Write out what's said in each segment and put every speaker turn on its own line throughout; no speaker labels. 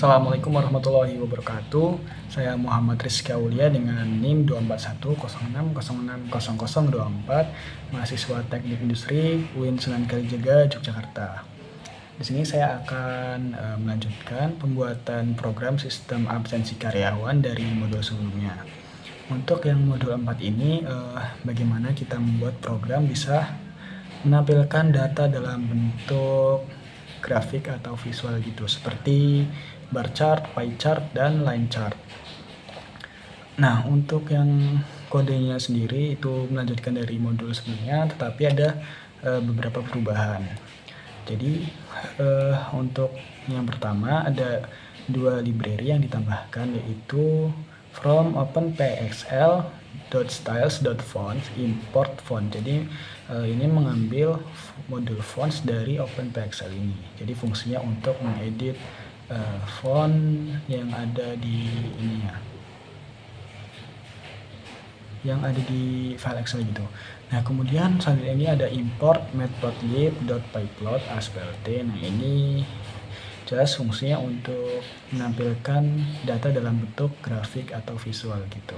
Assalamualaikum warahmatullahi wabarakatuh. Saya Muhammad Rizky Aulia dengan NIM 24106060024, mahasiswa Teknik Industri UIN Sunan Kalijaga, Yogyakarta. Di sini saya akan melanjutkan pembuatan program sistem absensi karyawan dari modul sebelumnya. Untuk yang modul 4 ini, bagaimana kita membuat program bisa menampilkan data dalam bentuk grafik atau visual gitu, seperti bar chart, pie chart, dan line chart. Nah, untuk yang kodenya sendiri itu melanjutkan dari modul sebelumnya, tetapi ada beberapa perubahan. Jadi untuk yang pertama ada dua library yang ditambahkan, yaitu from openpxl.styles.fonts import font. Jadi ini mengambil modul fonts dari OpenPXL ini. Jadi fungsinya untuk mengedit font yang ada di ini ya, yang ada di file Excel gitu. Nah, kemudian selanjutnya ini ada import matplotlib.pyplot ASPLT. Nah, ini jelas fungsinya untuk menampilkan data dalam bentuk grafik atau visual gitu.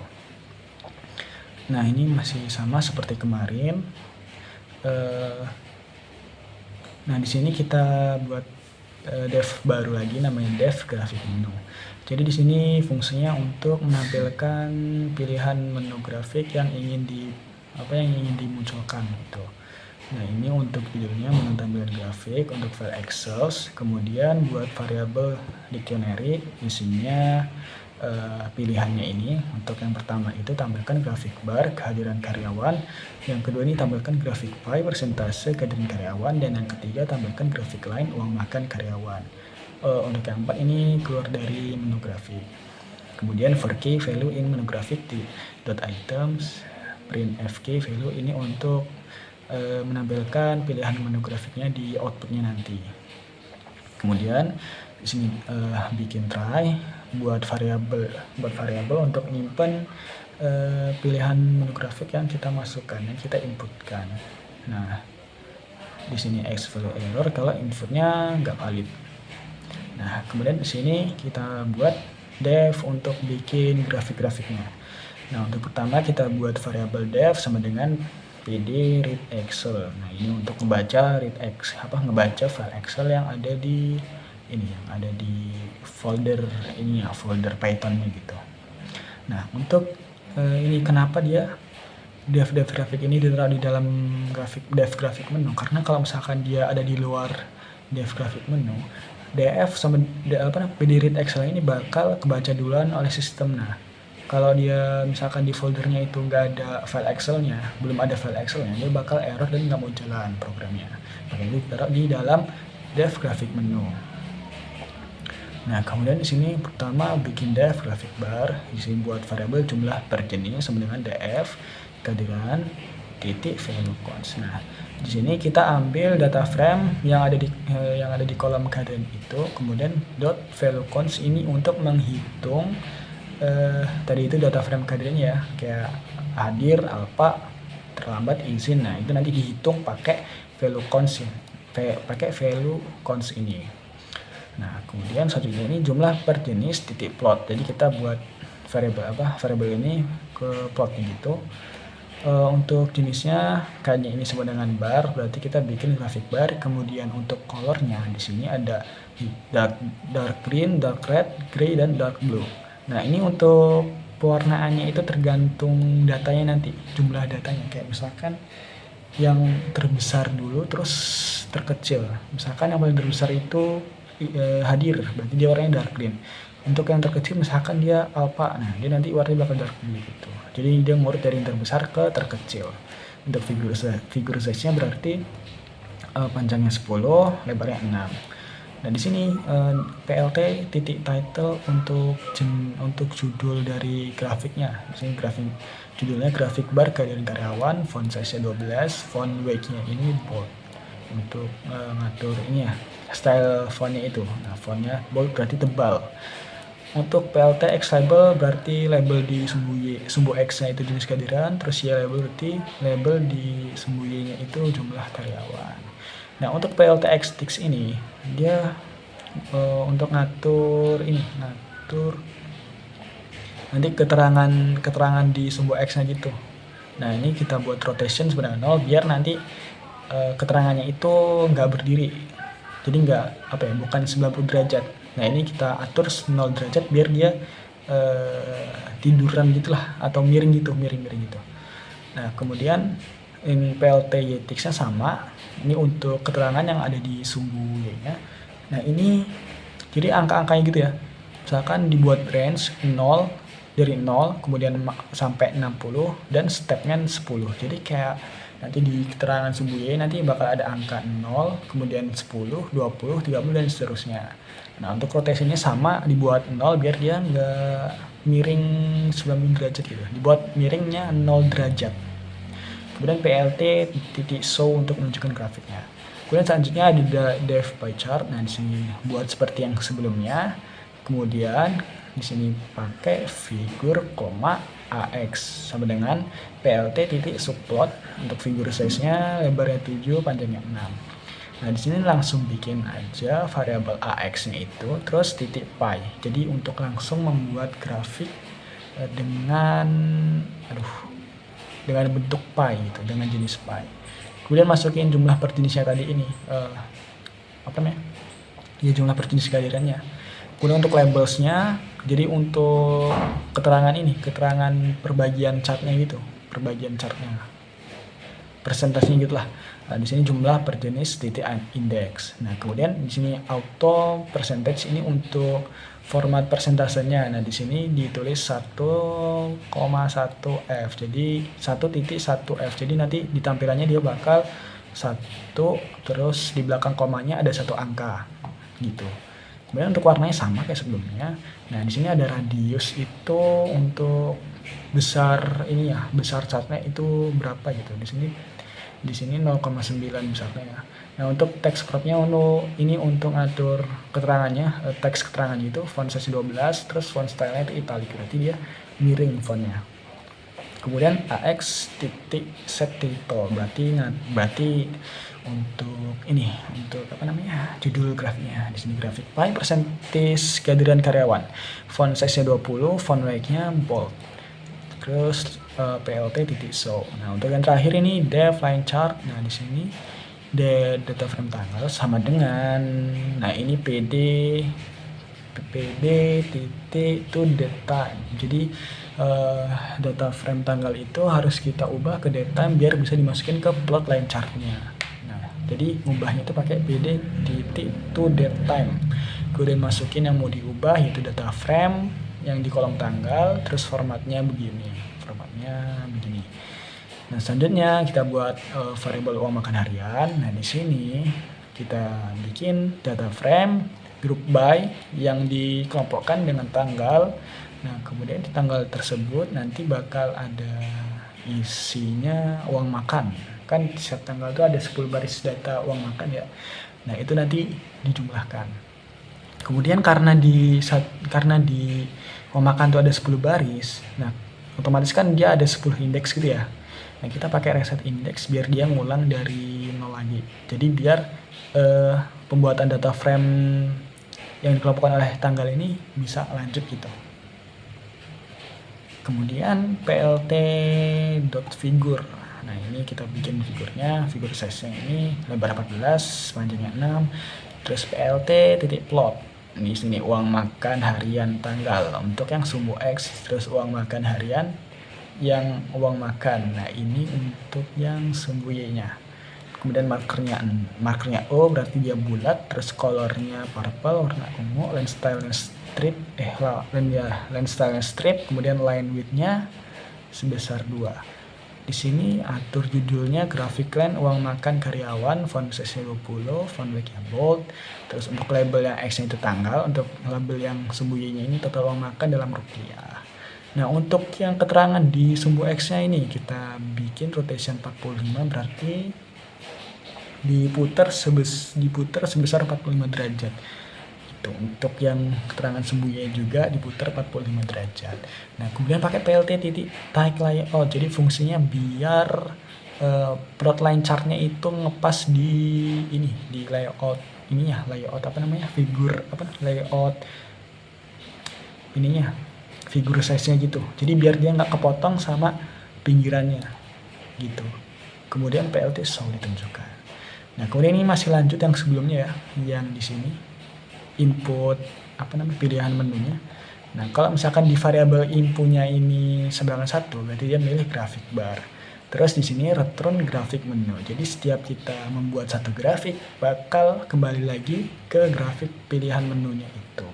Nah, ini masih sama seperti kemarin. Nah, di sini kita buat dev baru lagi, namanya dev grafik menu. Jadi di sini fungsinya untuk menampilkan pilihan menu grafik yang ingin dimunculkan gitu. Nah, ini untuk judulnya menu tampilan grafik untuk file Excel. Kemudian buat variabel dictionary isinya pilihannya ini. Untuk yang pertama itu tampilkan grafik bar kehadiran karyawan, yang kedua ini tampilkan grafik pie persentase kehadiran karyawan, dan yang ketiga tampilkan grafik line uang makan karyawan. Untuk yang keempat ini keluar dari menu grafik. Kemudian for key value in menu grafik di .items, print fk value ini untuk menampilkan pilihan menu grafiknya di outputnya nanti. Kemudian di sini bikin try buat variabel untuk nyimpen pilihan menu grafik yang kita masukkan, yang kita inputkan. Nah, di sini x value error kalau inputnya nggak valid. Nah, kemudian di sini kita buat dev untuk bikin grafik-grafiknya. Nah, untuk pertama kita buat variabel dev sama dengan pd read excel. Nah, ini untuk ngebaca ngebaca file Excel yang ada di ini, yang ada di folder ini ya, folder Python-nya gitu. Nah, untuk ini kenapa dia dev grafik ini ditaruh di dalam dev grafik menu? Karena kalau misalkan dia ada di luar dev grafik menu, df sama pd read Excel ini bakal kebaca duluan oleh sistem. Nah, kalau dia misalkan di foldernya itu nggak ada file Excel-nya, belum ada file Excel-nya, dia bakal error dan nggak mau jalan programnya. Makanya ditaruh di dalam dev grafik menu. Nah, kemudian di sini pertama bikin dev grafik bar, di sini buat variabel jumlah per jenis sama dengan df kehadiran titik value const. Nah, di sini kita ambil data frame yang ada di kolom kehadiran itu, kemudian dot value const ini untuk menghitung tadi itu data frame kehadirannya ya, kayak hadir, alpha, terlambat, izin. Nah, itu nanti dihitung pakai value const ini. Nah, kemudian selanjutnya ini jumlah per jenis titik plot. Jadi kita buat variabel ini ke plotnya gitu. Untuk jenisnya kayaknya ini sama dengan bar, berarti kita bikin grafik bar. Kemudian untuk colornya di sini ada dark green, dark red, gray, dan dark blue. Nah, ini untuk pewarnaannya itu tergantung datanya nanti, jumlah datanya. Kayak misalkan yang terbesar dulu terus terkecil. Misalkan yang paling terbesar itu hadir, berarti dia warnanya dark green. Untuk yang terkecil misalkan dia alpha, nah dia nanti warnanya bakal dark blue gitu. Jadi dia ngurut dari yang terbesar ke terkecil. Untuk figure size-nya berarti panjangnya 10, lebarnya 6. Nah, di sini plt titik title untuk judul dari grafiknya. Di sini judulnya grafik bar kehadiran karyawan, font size-nya 12, font weight-nya ini bold. Untuk ngatur ini ya, style font-nya itu. Nah, font-nya bold berarti tebal. Untuk plt x label berarti label di sumbu x-nya itu jenis kehadiran, terus y label berarti label di sumbu y-nya itu jumlah karyawan. Nah, untuk plt x text ini dia untuk ngatur nanti keterangan di sumbu X-nya gitu. Nah, ini kita buat rotation sebenarnya 0 biar nanti keterangannya itu nggak berdiri. Jadi bukan 90 derajat. Nah, ini kita atur 0 derajat biar dia tiduran gitulah atau miring gitu. Nah, kemudian ini PLT YTX-nya sama. Ini untuk keterangan yang ada di sumbu Y-nya. Nah, ini jadi angka-angkanya gitu ya. Misalkan dibuat range 0 dari 0 kemudian sampai 60 dan stepnya 10. Jadi kayak nanti di keterangan sumbu Y nanti bakal ada angka 0, kemudian 10, 20, 30 dan seterusnya. Nah, untuk rotationnya sama dibuat 0 biar dia nggak miring 90 derajat gitu. Dibuat miringnya 0 derajat. Kemudian PLT titik show untuk menunjukkan grafiknya. Kemudian selanjutnya ada dev pie chart. Nah, di sini buat seperti yang sebelumnya. Kemudian di sini pakai figur, AX sama dengan PLT titik subplot untuk figur size-nya lebarnya 7, panjangnya 6. Nah, di sini langsung bikin aja variabel AX-nya itu terus titik pi. Jadi untuk langsung membuat grafik dengan bentuk pi gitu, dengan jenis pi. Kemudian masukin jumlah perjenisnya tadi ini jumlah perjenis kehadirannya. Kemudian untuk labelsnya, jadi untuk keterangan perbagian chartnya persentasenya gitulah. Nah, di sini jumlah perjenis titik index. Nah, kemudian di sini auto percentage ini untuk format persentasenya. Nah, di sini ditulis 1,1F. Jadi 1.1F. Jadi nanti di tampilannya dia bakal 1 terus di belakang komanya ada 1 angka gitu. Kemudian untuk warnanya sama kayak sebelumnya. Nah, di sini ada radius itu untuk besar chartnya itu berapa gitu. Di sini 0,9 besarnya ya. Nah, untuk text cropnya ini untuk ngatur keterangannya, teks keterangannya itu font size 12, terus font style-nya itu italic, berarti dia miring fontnya. Kemudian AX titik set title, berarti untuk judul grafiknya. Di sini grafik pi percentage kehadiran karyawan, font size-nya 20, font weight-nya bold, terus PLT titik show. Nah, untuk yang terakhir ini dev line chart. Nah, di sini data frame tanggal sama dengan ini PD titik to date time. Jadi data frame tanggal itu harus kita ubah ke date time biar bisa dimasukin ke plot line chartnya. Nah, jadi ubahnya itu pakai PD titik to date time. Kemudian masukin yang mau diubah yaitu data frame yang di kolom tanggal, terus formatnya begini. Nah, selanjutnya kita buat variabel uang makan harian. Nah, di sini kita bikin data frame group by yang dikelompokkan dengan tanggal. Nah, kemudian di tanggal tersebut nanti bakal ada isinya uang makan. Kan di setiap tanggal itu ada 10 baris data uang makan ya. Nah, itu nanti dijumlahkan. Kemudian karena di uang makan itu ada 10 baris. Nah, otomatis kan dia ada 10 indeks gitu ya. Nah, kita pakai reset index biar dia ngulang dari 0 lagi. Jadi biar pembuatan data frame yang dikelompokkan oleh tanggal ini bisa lanjut gitu. Kemudian plt.figure. Nah, ini kita bikin figurnya, figur size-nya ini lebar 14, panjangnya 6. Terus plt.plot. Di sini uang makan harian tanggal untuk yang sumbu X, terus uang makan harian yang uang makan. Nah, ini untuk yang sumbu Y-nya. Kemudian markernya O berarti dia bulat, terus colornya purple warna ungu, line style strip, kemudian line width-nya sebesar 2. Di sini atur judulnya graphic line uang makan karyawan, font size-nya 20, font weight-nya bold. Terus untuk label yang X-nya itu tanggal, untuk label yang sumbu Y-nya ini total uang makan dalam rupiah. Nah, untuk yang keterangan di sumbu X-nya ini kita bikin rotation 45, berarti diputar sebesar 45 derajat. Untuk yang keterangan sumbunya juga diputar 45 derajat. Nah, kemudian pakai PLT titik type layout. Jadi fungsinya biar plot line chartnya itu ngepas di layout ininya, layout layout ininya, figur size-nya gitu. Jadi biar dia nggak kepotong sama pinggirannya gitu. Kemudian PLT show ditunjukkan. Nah, kemudian ini masih lanjut yang sebelumnya ya, yang di sini input pilihan menunya. Nah, kalau misalkan di variabel inputnya ini seberangan 1, berarti dia milih grafik bar. Terus di sini return grafik menu. Jadi setiap kita membuat satu grafik, bakal kembali lagi ke grafik pilihan menunya itu.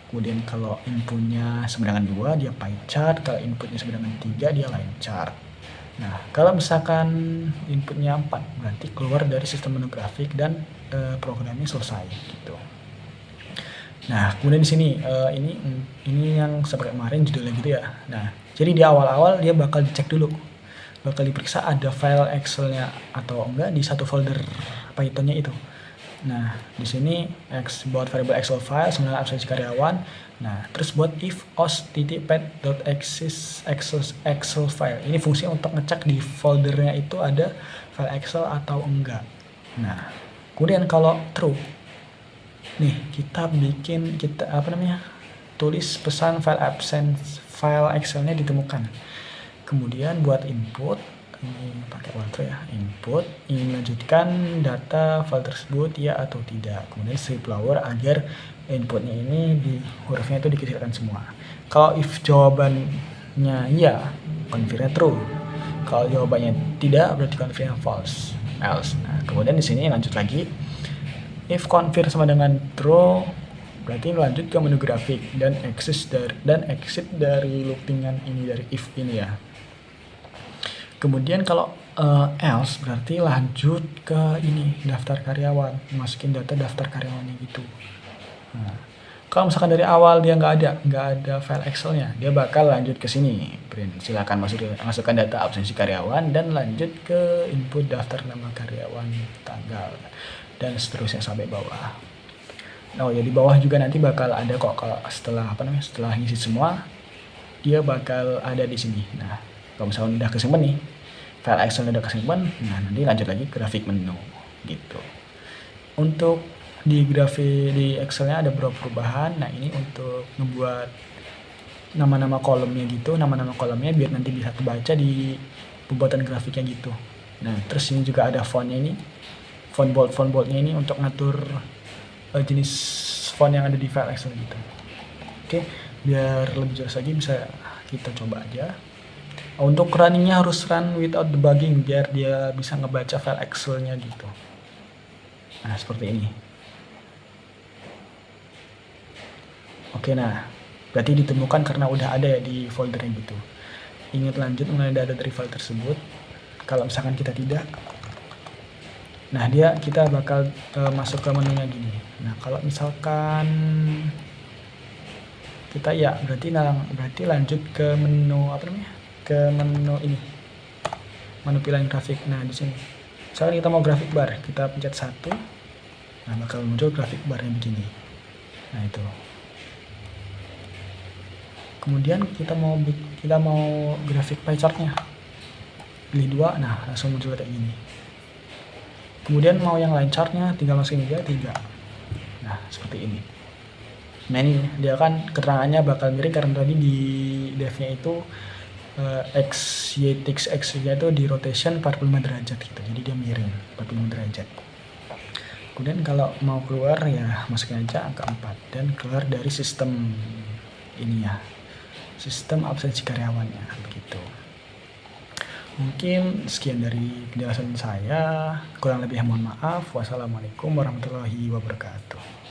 Kemudian kalau inputnya seberangan 2, dia pie chart. Kalau inputnya seberangan 3, dia line chart. Nah, kalau misalkan inputnya 4, berarti keluar dari sistem menu grafik dan programnya selesai gitu. Nah, kemudian di sini ini yang seperti kemarin judulnya gitu ya. Nah, jadi di awal-awal dia bakal dicek dulu, bakal diperiksa ada file Excel-nya atau enggak di satu folder Python-nya itu. Nah, di sini buat variable Excel file sebenarnya absensi karyawan. Nah, terus buat if os.pad.exist Excel file. Ini fungsi untuk ngecek di foldernya itu ada file Excel atau enggak. Nah, kemudian kalau true, nih kita tulis pesan file Excel-nya ditemukan. Kemudian buat input, ini pakai water ya, input ingin melanjutkan data file tersebut ya atau tidak. Kemudian strip lower agar inputnya ini di hurufnya itu dikecilkan semua. Kalau if jawabannya ya, confirmnya true. Kalau jawabannya tidak, berarti confirmnya false, else. Nah, kemudian di sini lanjut lagi. If confirm sama dengan true, berarti lanjut ke menu grafik dan exit dari loopingan ini, dari if ini ya. Kemudian kalau else berarti lanjut ke ini, daftar karyawan, masukin data daftar karyawannya gitu. Nah, kalau misalkan dari awal dia nggak ada file Excel-nya, dia bakal lanjut ke sini. Silakan masukkan data absensi karyawan dan lanjut ke input daftar nama karyawan, tanggal, dan seterusnya sampai bawah. Oh ya, di bawah juga nanti bakal ada kok, kalau setelah ngisi semua, dia bakal ada di sini. Nah, kalau misalnya udah kesimpan nih, file Excel udah kesimpan, nah nanti lanjut lagi ke grafik menu gitu. Untuk di Excel-nya ada beberapa perubahan. Nah, ini untuk membuat nama-nama kolomnya gitu, nama-nama kolomnya biar nanti bisa kebaca di pembuatan grafiknya gitu. Nah, terus ini juga ada fontnya ini, font boldnya ini untuk ngatur jenis font yang ada di file Excel gitu. Oke, biar lebih jelas lagi bisa kita coba aja. Untuk runningnya harus run without debugging biar dia bisa ngebaca file Excel-nya gitu. Nah, seperti ini. Oke, nah berarti ditemukan karena udah ada ya di foldernya gitu. Ingat lanjut mengenai data dari file tersebut. Kalau misalkan kita tidak, nah kita bakal masuk ke menunya gini. Nah, kalau misalkan kita ya, berarti lanjut ke menu ke menu ini, menu pilihan grafik. Nah, di sini misalkan kita mau grafik bar, kita pencet 1, nah bakal muncul grafik barnya begini. Nah, itu. Kemudian kita mau grafik pie chart-nya, pilih 2, nah langsung muncul kayak gini. Kemudian mau yang line chart-nya, tinggal masukin 3. Nah, seperti ini. Nah, ini dia kan keterangannya bakal miring karena tadi di dev-nya itu x-nya itu di rotation 45 derajat gitu. Jadi dia miring 45 derajat. Kemudian kalau mau keluar ya masukin aja angka 4 dan keluar dari sistem ini ya, sistem absensi karyawannya begitu. Mungkin sekian dari penjelasan saya, kurang lebih mohon maaf. Wassalamualaikum warahmatullahi wabarakatuh.